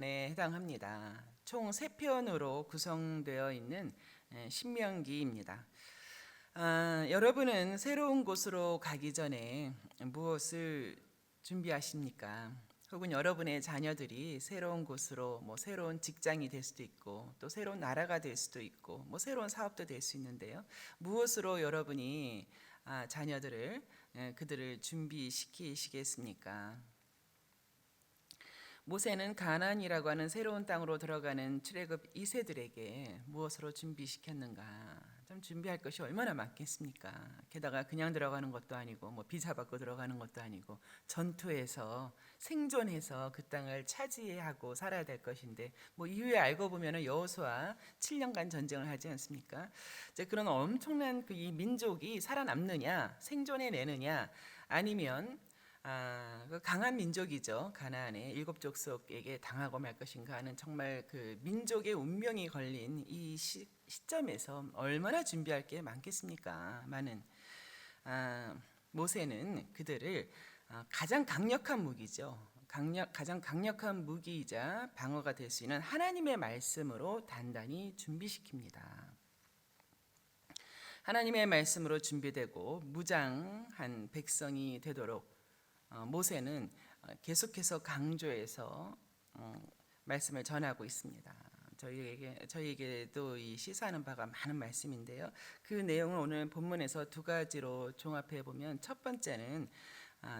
해당합니다. 총 3편으로 구성되어 있는 신명기입니다. 여러분은 새로운 곳으로 가기 전에 무엇을 준비하십니까? 혹은 여러분의 자녀들이 새로운 곳으로 새로운 직장이 될 수도 있고 또 새로운 나라가 될 수도 있고 새로운 사업도 될 수 있는데요. 무엇으로 여러분이 자녀들을 그들을 준비시키시겠습니까? 모세는 가나안이라고 하는 새로운 땅으로 들어가는 출애굽 2세들에게 무엇으로 준비시켰는가? 좀 준비할 것이 얼마나 많겠습니까? 게다가 그냥 들어가는 것도 아니고 비자 받고 들어가는 것도 아니고 전투해서 생존해서 그 땅을 차지하고 살아야 될 것인데 이후에 알고 보면은 여호수아 7년간 전쟁을 하지 않습니까? 이제 그런 엄청난 이 민족이 살아남느냐, 생존해내느냐, 아니면 그 강한 민족이죠. 가나안의 7족속에게 당하고 말 것인가 하는 정말 그 민족의 운명이 걸린 이 시점에서 얼마나 준비할 게 많겠습니까? 많은 모세는 그들을 가장 강력한 무기죠. 가장 강력한 무기이자 방어가 될 수 있는 하나님의 말씀으로 단단히 준비시킵니다. 하나님의 말씀으로 준비되고 무장한 백성이 되도록 모세는 계속해서 강조해서 말씀을 전하고 있습니다. 저희에게도 이 시사하는 바가 많은 말씀인데요. 그 내용을 오늘 본문에서 두 가지로 종합해 보면, 첫 번째는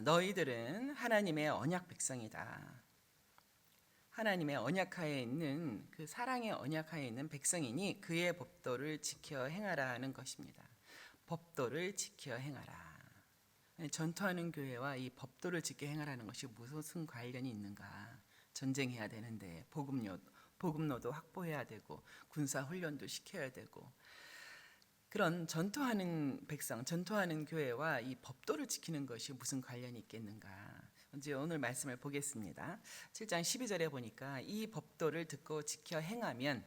너희들은 하나님의 언약 백성이다. 하나님의 언약하에 있는 그 사랑의 언약하에 있는 백성이니 그의 법도를 지켜 행하라는 것입니다. 법도를 지켜 행하라. 전투하는 교회와 이 법도를 지켜 행하라는 것이 무슨 관련이 있는가? 전쟁해야 되는데 복음로도 확보해야 되고 군사 훈련도 시켜야 되고, 그런 전투하는 백성, 전투하는 교회와 이 법도를 지키는 것이 무슨 관련이 있겠는가? 이제 오늘 말씀을 보겠습니다. 7장 12절에 보니까 이 법도를 듣고 지켜 행하면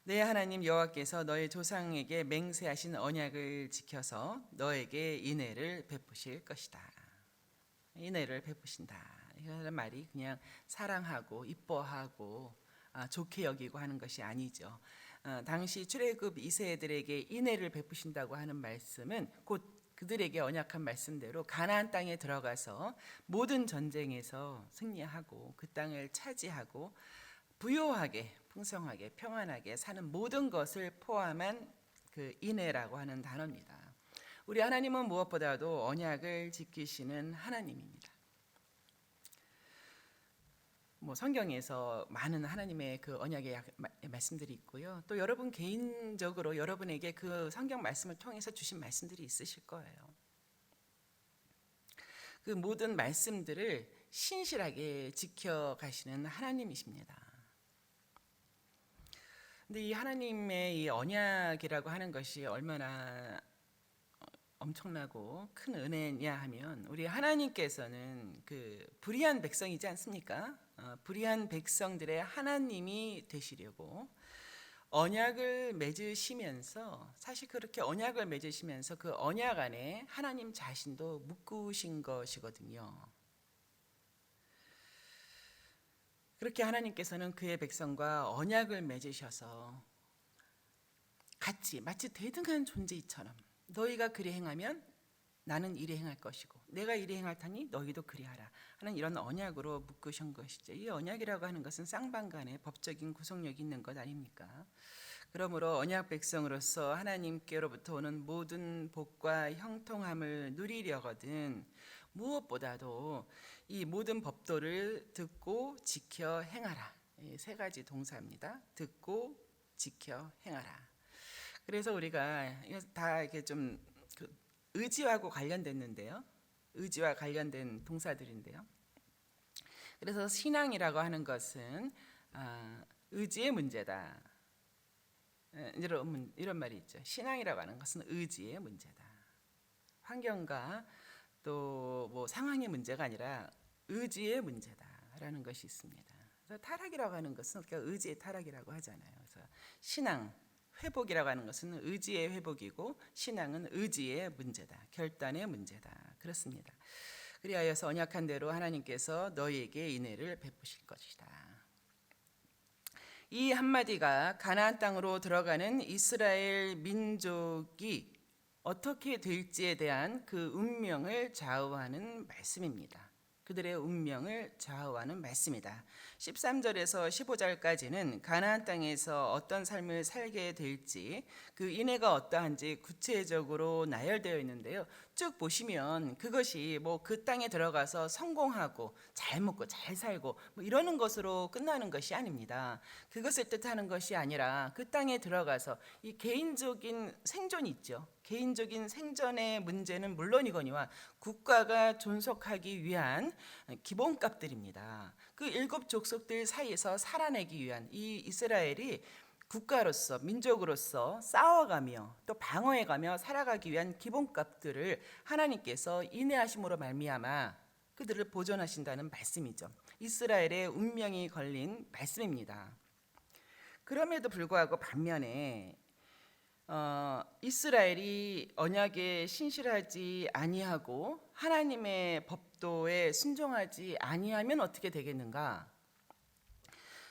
내 하나님 여호와께서 너의 조상에게 맹세하신 언약을 지켜서 너에게 인애를 베푸실 것이다. 인애를 베푸신다. 이런 말이 그냥 사랑하고 이뻐하고 좋게 여기고 하는 것이 아니죠. 당시 출애굽 2세들에게 인애를 베푸신다고 하는 말씀은 곧 그들에게 언약한 말씀대로 가나안 땅에 들어가서 모든 전쟁에서 승리하고 그 땅을 차지하고 부요하게, 풍성하게, 평안하게 사는 모든 것을 포함한 그 인애라고 하는 단어입니다. 우리 하나님은 무엇보다도 언약을 지키시는 하나님입니다. 성경에서 많은 하나님의 그 언약의 말씀들이 있고요. 또 여러분 개인적으로 여러분에게 그 성경 말씀을 통해서 주신 말씀들이 있으실 거예요. 그 모든 말씀들을 신실하게 지켜가시는 하나님이십니다. 근데 이 하나님의 이 언약이라고 하는 것이 얼마나 엄청나고 큰 은혜냐 하면, 우리 하나님께서는 그 불의한 백성이지 않습니까? 불의한 백성들의 하나님이 되시려고 언약을 맺으시면서, 사실 그렇게 언약을 맺으시면서 그 언약 안에 하나님 자신도 묶으신 것이거든요. 그렇게 하나님께서는 그의 백성과 언약을 맺으셔서 같이 마치 대등한 존재이처럼 너희가 그리 행하면 나는 이리 행할 것이고 내가 이리 행할 테니 너희도 그리하라 하는 이런 언약으로 묶으신 것이죠. 이 언약이라고 하는 것은 쌍방간에 법적인 구속력이 있는 것 아닙니까? 그러므로 언약 백성으로서 하나님께로부터 오는 모든 복과 형통함을 누리려거든 무엇보다도 이 모든 법도를 듣고 지켜 행하라. 이 세 가지 동사입니다. 듣고 지켜 행하라. 그래서 우리가 다 이렇게 좀 의지하고 관련됐는데요. 의지와 관련된 동사들인데요. 그래서 신앙이라고 하는 것은 의지의 문제다. 이런 말이 있죠. 신앙이라고 하는 것은 의지의 문제다. 환경과 또 상황의 문제가 아니라 의지의 문제다라는 것이 있습니다. 그래서 타락이라고 하는 것은 우리가 의지의 타락이라고 하잖아요. 그래서 신앙, 회복이라고 하는 것은 의지의 회복이고 신앙은 의지의 문제다. 결단의 문제다. 그렇습니다. 그리하여서 언약한 대로 하나님께서 너희에게 인애를 베푸실 것이다. 이 한마디가 가나안 땅으로 들어가는 이스라엘 민족이 어떻게 될지에 대한 그 운명을 좌우하는 말씀입니다. 그들의 운명을 좌우하는 말씀이다. 13절에서 15절까지는 가나안 땅에서 어떤 삶을 살게 될지, 그 인해가 어떠한지 구체적으로 나열되어 있는데요. 쭉 보시면 그것이 뭐 그 땅에 들어가서 성공하고 잘 먹고 잘 살고 뭐 이러는 것으로 끝나는 것이 아닙니다. 그것을 뜻하는 것이 아니라 그 땅에 들어가서 이 개인적인 생존이 있죠. 개인적인 생존의 문제는 물론이거니와 국가가 존속하기 위한 기본값들입니다. 그 일곱 족속들 사이에서 살아내기 위한 이 이스라엘이 국가로서 민족으로서 싸워가며 또 방어해가며 살아가기 위한 기본값들을 하나님께서 인내하심으로 말미암아 그들을 보존하신다는 말씀이죠. 이스라엘의 운명이 걸린 말씀입니다. 그럼에도 불구하고 반면에 이스라엘이 언약에 신실하지 아니하고 하나님의 법도에 순종하지 아니하면 어떻게 되겠는가?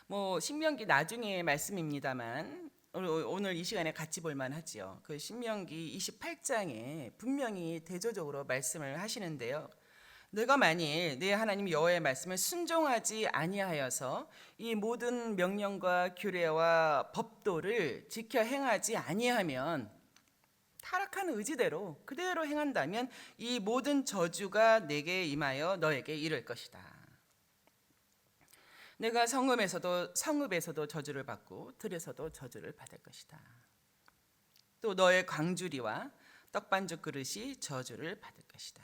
뭐 신명기 나중에 말씀입니다만 오늘 이 시간에 같이 볼 만하지요. 그 신명기 28장에 분명히 대조적으로 말씀을 하시는데요. 너가 만일 네 하나님 여호와의 말씀을 순종하지 아니하여서 이 모든 명령과 규례와 법도를 지켜 행하지 아니하면, 타락한 의지대로 그대로 행한다면 이 모든 저주가 내게 임하여 너에게 이를 것이다. 내가 성읍에서도 저주를 받고 들에서도 저주를 받을 것이다. 또 너의 광주리와 떡반죽 그릇이 저주를 받을 것이다.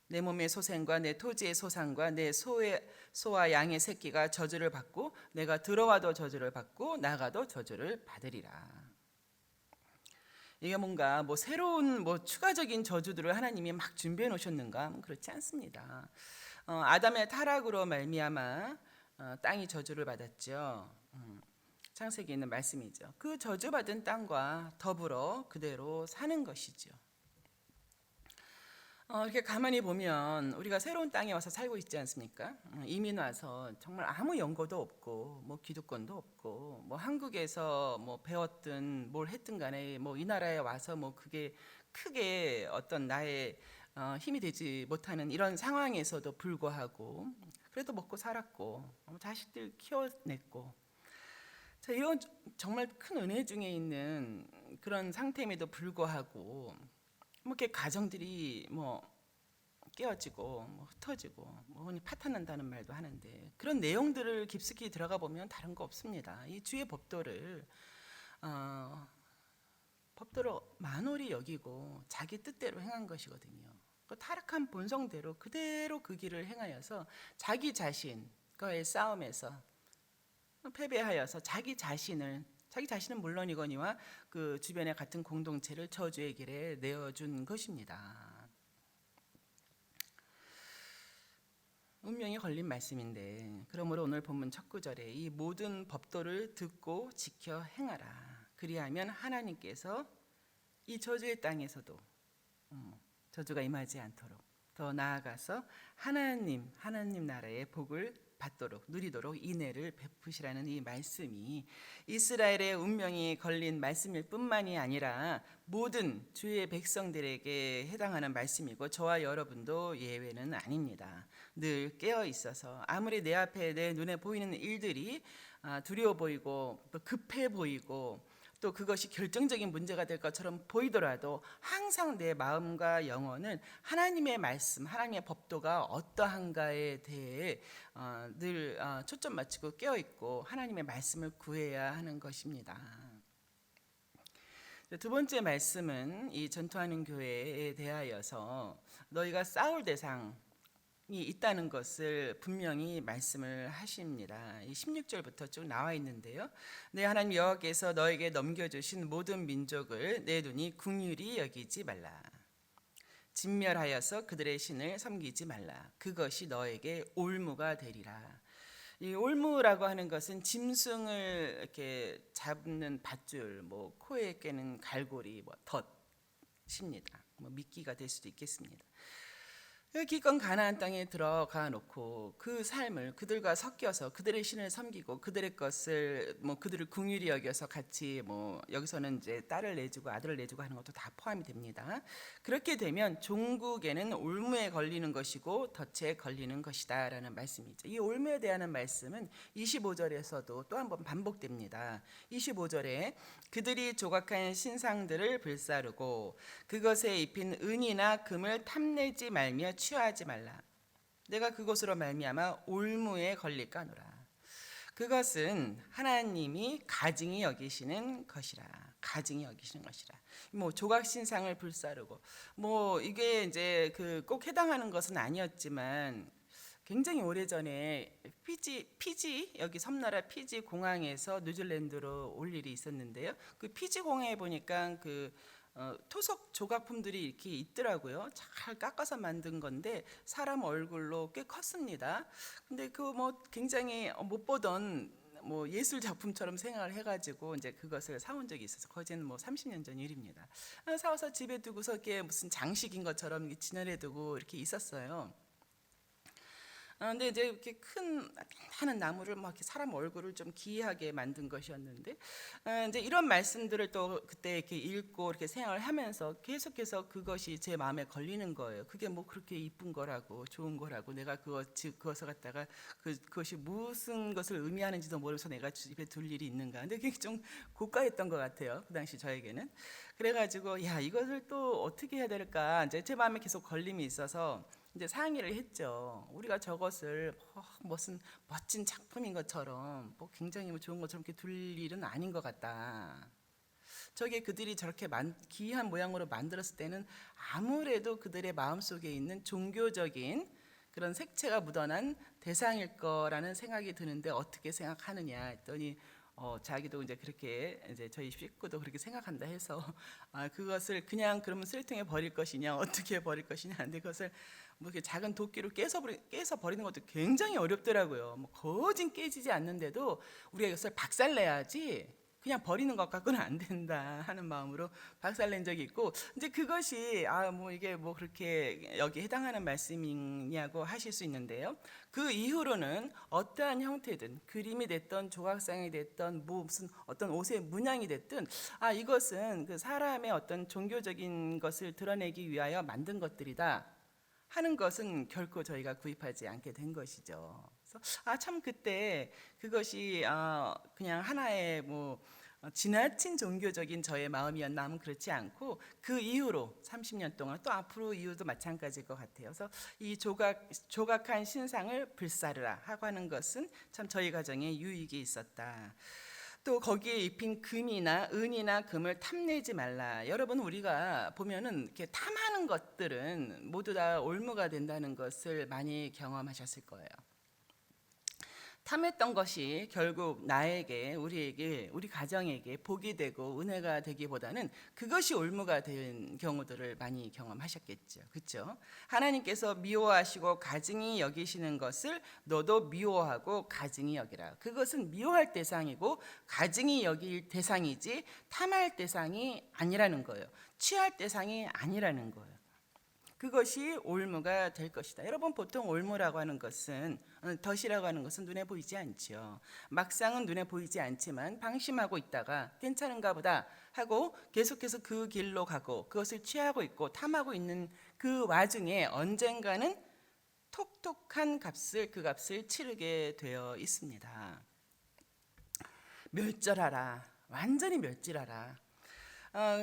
내 몸의 소생과 내 토지의 소산과 내 소와 양의 새끼가 저주를 받고 내가 들어와도 저주를 받고 나가도 저주를 받으리라. 이게 뭔가 뭐 새로운 뭐 추가적인 저주들을 하나님이 막 준비해 놓으셨는가? 그렇지 않습니다. 아담의 타락으로 말미암아 땅이 저주를 받았죠. 창세기에 있는 말씀이죠. 그 저주받은 땅과 더불어 그대로 사는 것이죠. 이렇게 가만히 보면 우리가 새로운 땅에 와서 살고 있지 않습니까? 이민 와서 정말 아무 연고도 없고 뭐 기득권도 없고 뭐 한국에서 뭐 배웠든 뭘 했든 간에 뭐 이 나라에 와서 뭐 그게 크게 어떤 나의 힘이 되지 못하는 이런 상황에서도 불구하고 그래도 먹고 살았고 자식들 키워냈고, 자, 이런 정말 큰 은혜 중에 있는 그런 상태임에도 불구하고 뭐 이렇게 가정들이 뭐 깨어지고 뭐 흩어지고 뭐 흔히 파탄난다는 말도 하는데, 그런 내용들을 깊숙이 들어가 보면 다른 거 없습니다. 이 주의 법도를 만홀히 여기고 자기 뜻대로 행한 것이거든요. 그 타락한 본성대로 그대로 그 길을 행하여서 자기 자신과의 싸움에서 패배하여서 자기 자신은 물론이거니와 그 주변의 같은 공동체를 저주의 길에 내어준 것입니다. 운명이 걸린 말씀인데, 그러므로 오늘 본문 첫 구절에 이 모든 법도를 듣고 지켜 행하라. 그리하면 하나님께서 이 저주의 땅에서도 저주가 임하지 않도록, 더 나아가서 하나님 나라의 복을 받도록 누리도록 인애를 베푸시라는 이 말씀이 이스라엘의 운명이 걸린 말씀일 뿐만이 아니라 모든 주의 백성들에게 해당하는 말씀이고 저와 여러분도 예외는 아닙니다. 늘 깨어 있어서 아무리 내 앞에 내 눈에 보이는 일들이 두려워 보이고 또 급해 보이고 또 그것이 결정적인 문제가 될 것처럼 보이더라도 항상 내 마음과 영혼은 하나님의 말씀, 하나님의 법도가 어떠한가에 대해 늘 초점 맞추고 깨어있고 하나님의 말씀을 구해야 하는 것입니다. 두 번째 말씀은 이 전투하는 교회에 대하여서 너희가 싸울 대상이 있다는 것을 분명히 말씀을 하십니다. 이 16절부터 쭉 나와 있는데요. 내 하나님 여호와께서 너에게 넘겨주신 모든 민족을 내 눈이 긍휼히 여기지 말라. 진멸하여서 그들의 신을 섬기지 말라. 그것이 너에게 올무가 되리라. 이 올무라고 하는 것은 짐승을 이렇게 잡는 밧줄, 뭐 코에 깨는 갈고리, 뭐 덫입니다. 뭐 미끼가 될 수도 있겠습니다. 기껏 가나안 땅에 들어가 놓고 그 삶을 그들과 섞여서 그들의 신을 섬기고 그들의 것을 뭐 그들을 긍휼히 여겨서 같이 뭐 여기서는 이제 딸을 내주고 아들을 내주고 하는 것도 다 포함이 됩니다. 그렇게 되면 종국에는 올무에 걸리는 것이고 덫에 걸리는 것이다라는 말씀이죠. 이 올무에 대한 말씀은 25절에서도 또 한 번 반복됩니다. 25절에 그들이 조각한 신상들을 불사르고 그것에 입힌 은이나 금을 탐내지 말며 취하지 말라. 내가 그것으로 말미암아 올무에 걸릴까 하노라. 그것은 하나님이 가증히 여기시는 것이라. 가증히 여기시는 것이라. 뭐 조각 신상을 불사르고 뭐 이게 이제 그 꼭 해당하는 것은 아니었지만 굉장히 오래전에 피지 여기 섬나라 피지 공항에서 뉴질랜드로 올 일이 있었는데요. 그 피지 공항에 보니까 그 토속 조각품들이 이렇게 있더라고요. 잘 깎아서 만든 건데 사람 얼굴로 꽤 컸습니다. 근데 그 뭐 굉장히 못 보던 뭐 예술 작품처럼 생각을 해가지고 이제 그것을 사온 적이 있어서 거제는 뭐 30년 전 일입니다. 사와서 집에 두고서 이게 무슨 장식인 것처럼 진열해 두고 이렇게 있었어요. 근데 이제 이렇게 큰 단단한 나무를 막 이렇게 사람 얼굴을 좀 기이하게 만든 것이었는데, 이제 이런 말씀들을 또 그때 이렇게 읽고 이렇게 생각을 하면서 계속해서 그것이 제 마음에 걸리는 거예요. 그게 뭐 그렇게 이쁜 거라고 좋은 거라고 내가 그것을 갖다가 그것이 무슨 것을 의미하는지도 모르면서 내가 집에 둘 일이 있는가. 근데 그게 좀 고가였던 것 같아요. 그 당시 저에게는. 그래가지고 야 이것을 또 어떻게 해야 될까. 이제 제 마음에 계속 걸림이 있어서. 이제 상의를 했죠. 우리가 저것을 무슨 멋진 작품인 것처럼 뭐 굉장히 뭐 좋은 것처럼 이렇게 둘 일은 아닌 것 같다. 저게 그들이 저렇게 기이한 모양으로 만들었을 때는 아무래도 그들의 마음속에 있는 종교적인 그런 색채가 묻어난 대상일 거라는 생각이 드는데 어떻게 생각하느냐 했더니 자기도 이제 그렇게 이제 저희 식구도 그렇게 생각한다 해서 그것을 그냥 그러면 쓰레기통에 버릴 것이냐 어떻게 버릴 것이냐 근데 그것을 뭐 이렇게 작은 도끼로 깨서 버리는 것도 굉장히 어렵더라고요. 뭐 거진 깨지지 않는데도 우리가 이것을 박살내야지 그냥 버리는 것 갖고는 안 된다 하는 마음으로 박살낸 적이 있고 이제 그것이 뭐 이게 뭐 그렇게 여기 해당하는 말씀이냐고 하실 수 있는데요. 그 이후로는 어떠한 형태든 그림이 됐던 조각상이 됐던 뭐 무슨 어떤 옷의 문양이 됐든 이것은 그 사람의 어떤 종교적인 것을 드러내기 위하여 만든 것들이다 하는 것은 결코 저희가 구입하지 않게 된 것이죠. 그래서 참 그때 그것이 그냥 하나의 뭐 지나친 종교적인 저의 마음이었나 하면 그렇지 않고 그 이후로 30년 동안 또 앞으로 이후도 마찬가지일 것 같아요. 그래서 이 조각한 신상을 불사르라 하고 하는 것은 참 저희 가정에 유익이 있었다. 또 거기에 입힌 금이나 은이나 금을 탐내지 말라. 여러분 우리가 보면은 이렇게 탐하는 것들은 모두 다 올무가 된다는 것을 많이 경험하셨을 거예요. 탐했던 것이 결국 나에게, 우리에게, 우리 가정에게 복이 되고 은혜가 되기보다는 그것이 올무가 된 경우들을 많이 경험하셨겠죠. 그렇죠? 하나님께서 미워하시고 가증히 여기시는 것을 너도 미워하고 가증히 여기라. 그것은 미워할 대상이고 가증히 여길 대상이지 탐할 대상이 아니라는 거예요. 취할 대상이 아니라는 거예요. 그것이 올무가 될 것이다. 여러분 보통 올무라고 하는 것은 덫이라고 하는 것은 눈에 보이지 않죠. 막상은 눈에 보이지 않지만 방심하고 있다가 괜찮은가 보다 하고 계속해서 그 길로 가고 그것을 취하고 있고 탐하고 있는 그 와중에 언젠가는 톡톡한 그 값을 치르게 되어 있습니다. 멸절하라. 완전히 멸절하라.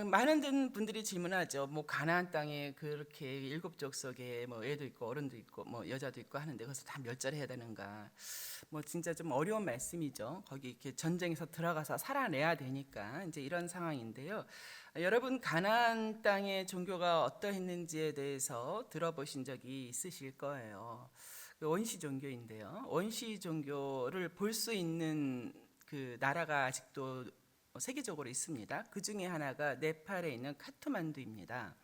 많은 분들이 질문하죠. 뭐 가나안 땅에 그렇게 일곱 족속에 뭐 애도 있고 어른도 있고 뭐 여자도 있고 하는데 그것을 다 멸절해야 되는가? 뭐 진짜 좀 어려운 말씀이죠. 거기 이렇게 전쟁에서 들어가서 살아내야 되니까 이제 이런 상황인데요. 여러분 가나안 땅의 종교가 어떠했는지에 대해서 들어보신 적이 있으실 거예요. 원시 종교인데요. 원시 종교를 볼 수 있는 그 나라가 아직도 세계적으로 있습니다. 그 중에 하나가 네팔에 있는 카트만두입니다.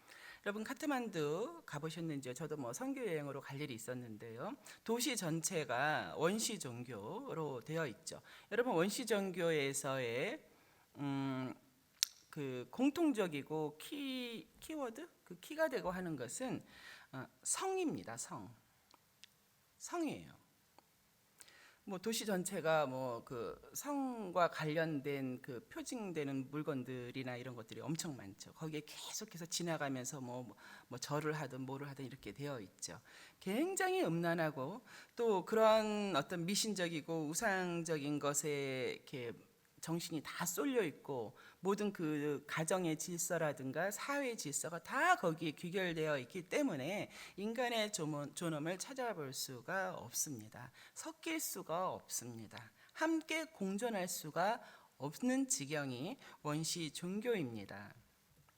여러분 카트만두 가보셨는지요? 저도 뭐 선교 여행으로 갈 일이 있었는데요. 도시 전체가 원시 종교로 되어 있죠. 여러분 원시 종교에서의 그 공통적이고 키워드, 그 키가 되고 하는 것은 성입니다. 성이에요. 뭐 도시 전체가 뭐 그 성과 관련된 그 표징되는 물건들이나 이런 것들이 엄청 많죠. 거기에 계속해서 지나가면서 뭐 절을 하든 뭐를 하든 이렇게 되어 있죠. 굉장히 음란하고 또 그런 어떤 미신적이고 우상적인 것에 이렇게 정신이 다 쏠려 있고 모든 그 가정의 질서라든가 사회 질서가 다 거기에 귀결되어 있기 때문에 인간의 존엄을 찾아볼 수가 없습니다. 섞일 수가 없습니다. 함께 공존할 수가 없는 지경이 원시 종교입니다.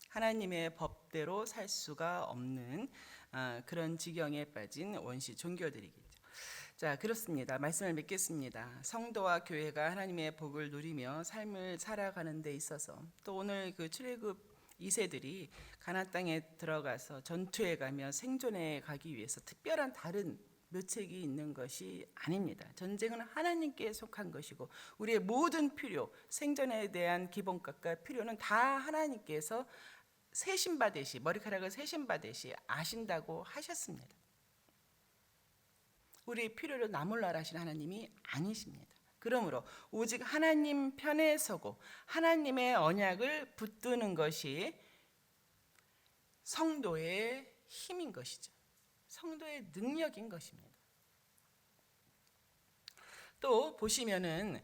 하나님의 법대로 살 수가 없는 그런 지경에 빠진 원시 종교들이겠죠. 자, 그렇습니다. 말씀을 맺겠습니다. 성도와 교회가 하나님의 복을 누리며 삶을 살아가는 데 있어서 또 오늘 그 출애굽 2세들이 가나안 땅에 들어가서 전투에 가며 생존해 가기 위해서 특별한 다른 묘책이 있는 것이 아닙니다. 전쟁은 하나님께 속한 것이고 우리의 모든 필요, 생존에 대한 기본값과 필요는 다 하나님께서 세신받으시, 머리카락을 세신받으시 아신다고 하셨습니다. 우리의 필요를 나몰라라 하신 하나님이 아니십니다. 그러므로 오직 하나님 편에 서고 하나님의 언약을 붙드는 것이 성도의 힘인 것이죠. 성도의 능력인 것입니다. 또 보시면은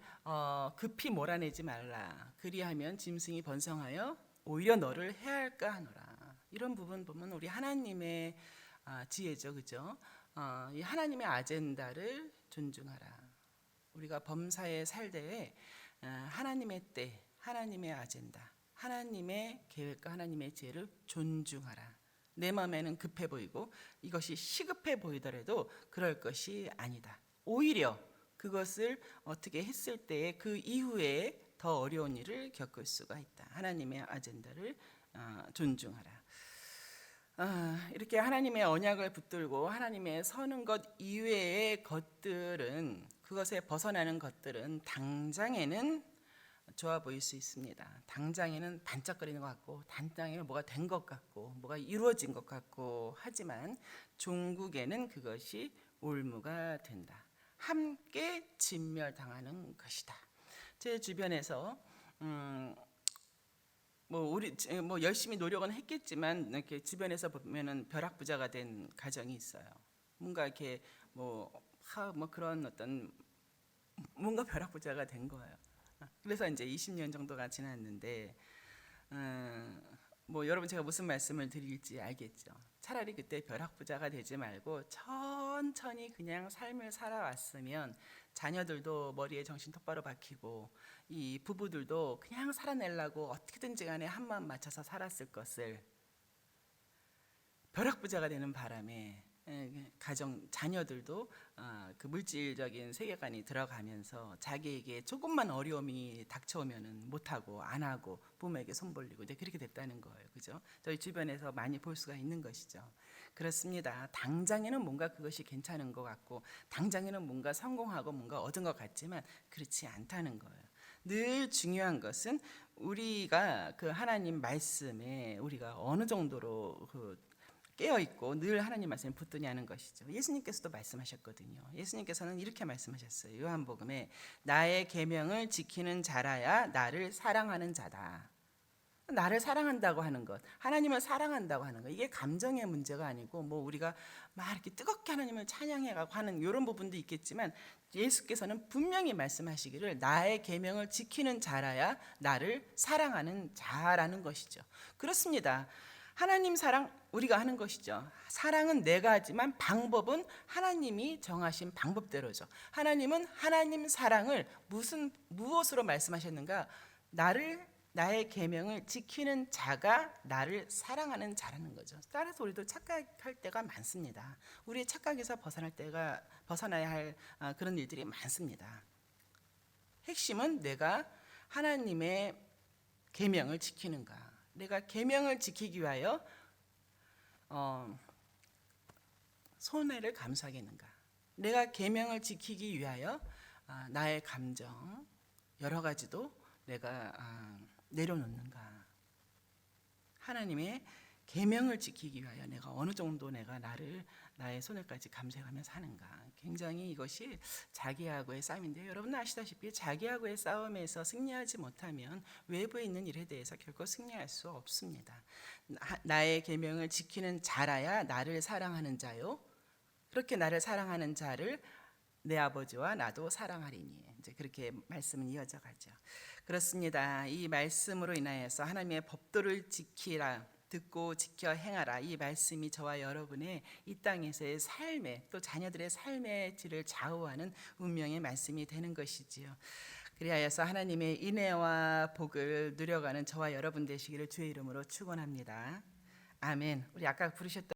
급히 몰아내지 말라. 그리하면 짐승이 번성하여 오히려 너를 해할까 하노라. 이런 부분 보면 우리 하나님의 지혜죠, 그죠? 이 하나님의 아젠다를 존중하라. 우리가 범사에 살 때에 하나님의 때, 하나님의 아젠다, 하나님의 계획과 하나님의 지혜를 존중하라. 내 마음에는 급해 보이고 이것이 시급해 보이더라도 그럴 것이 아니다. 오히려 그것을 어떻게 했을 때에 그 이후에 더 어려운 일을 겪을 수가 있다. 하나님의 아젠다를 존중하라. 이렇게 하나님의 언약을 붙들고 하나님의 서는 것 이외의 것들은, 그것에 벗어나는 것들은 당장에는 좋아 보일 수 있습니다. 당장에는 반짝거리는 것 같고 당장에는 뭐가 된 것 같고 뭐가 이루어진 것 같고 하지만 종국에는 그것이 올무가 된다. 함께 진멸당하는 것이다. 제 주변에서 우리 열심히 노력은 했겠지만 이렇게 주변에서 보면은 벼락부자가 된 가정이 있어요. 뭔가 이렇게 그런 어떤 뭔가 벼락부자가 된 거예요. 그래서 이제 20년 정도가 지났는데 여러분 제가 무슨 말씀을 드릴지 알겠죠. 차라리 그때 벼락부자가 되지 말고 천천히 그냥 삶을 살아왔으면 자녀들도 머리에 정신 똑바로 박히고 이 부부들도 그냥 살아내려고 어떻게든지 간에 한마음 맞춰서 살았을 것을 벼락부자가 되는 바람에 가정 자녀들도 그 물질적인 세계관이 들어가면서 자기에게 조금만 어려움이 닥쳐오면은 못하고 안 하고 부모에게 손 벌리고 이제 그렇게 됐다는 거예요. 그죠? 저희 주변에서 많이 볼 수가 있는 것이죠. 그렇습니다. 당장에는 뭔가 그것이 괜찮은 것 같고 당장에는 뭔가 성공하고 뭔가 얻은 것 같지만 그렇지 않다는 거예요. 늘 중요한 것은 우리가 그 하나님 말씀에 우리가 어느 정도로 깨어 있고 늘 하나님 말씀에 붙드냐는 것이죠. 예수님께서도 말씀하셨거든요. 예수님께서는 이렇게 말씀하셨어요. 요한복음에 나의 계명을 지키는 자라야 나를 사랑하는 자다. 나를 사랑한다고 하는 것, 하나님을 사랑한다고 하는 것, 이게 감정의 문제가 아니고 우리가 막 이렇게 뜨겁게 하나님을 찬양해가고 하는 이런 부분도 있겠지만 예수께서는 분명히 말씀하시기를 나의 계명을 지키는 자라야 나를 사랑하는 자라는 것이죠. 그렇습니다. 하나님 사랑 우리가 하는 것이죠. 사랑은 내가 하지만 방법은 하나님이 정하신 방법대로죠. 하나님은 하나님 사랑을 무엇으로 말씀하셨는가? 나의 계명을 지키는 자가 나를 사랑하는 자라는 거죠. 따라서 우리도 착각할 때가 많습니다. 우리의 착각에서 벗어나야 할 그런 일들이 많습니다. 핵심은 내가 하나님의 계명을 지키는가? 내가 계명을 지키기 위하여 손해를 감수하겠는가? 내가 계명을 지키기 위하여 나의 감정 여러 가지도 내가 내려놓는가? 하나님의 계명을 지키기 위하여 내가 어느 정도 내가 나의 손해까지 감수하며 사는가. 굉장히 이것이 자기하고의 싸움인데요. 여러분 아시다시피 자기하고의 싸움에서 승리하지 못하면 외부에 있는 일에 대해서 결코 승리할 수 없습니다. 나의 계명을 지키는 자라야 나를 사랑하는 자요. 그렇게 나를 사랑하는 자를 내 아버지와 나도 사랑하리니. 이제 그렇게 말씀은 이어져 가죠. 그렇습니다. 이 말씀으로 인하여서 하나님의 법도를 지키라, 듣고 지켜 행하라, 이 말씀이 저와 여러분의 이 땅에서의 삶에 또 자녀들의 삶의 질을 좌우하는 운명의 말씀이 되는 것이지요. 그리하여서 하나님의 인애와 복을 누려가는 저와 여러분 되시기를 주의 이름으로 축원합니다. 아멘. 우리 아까 부르셨던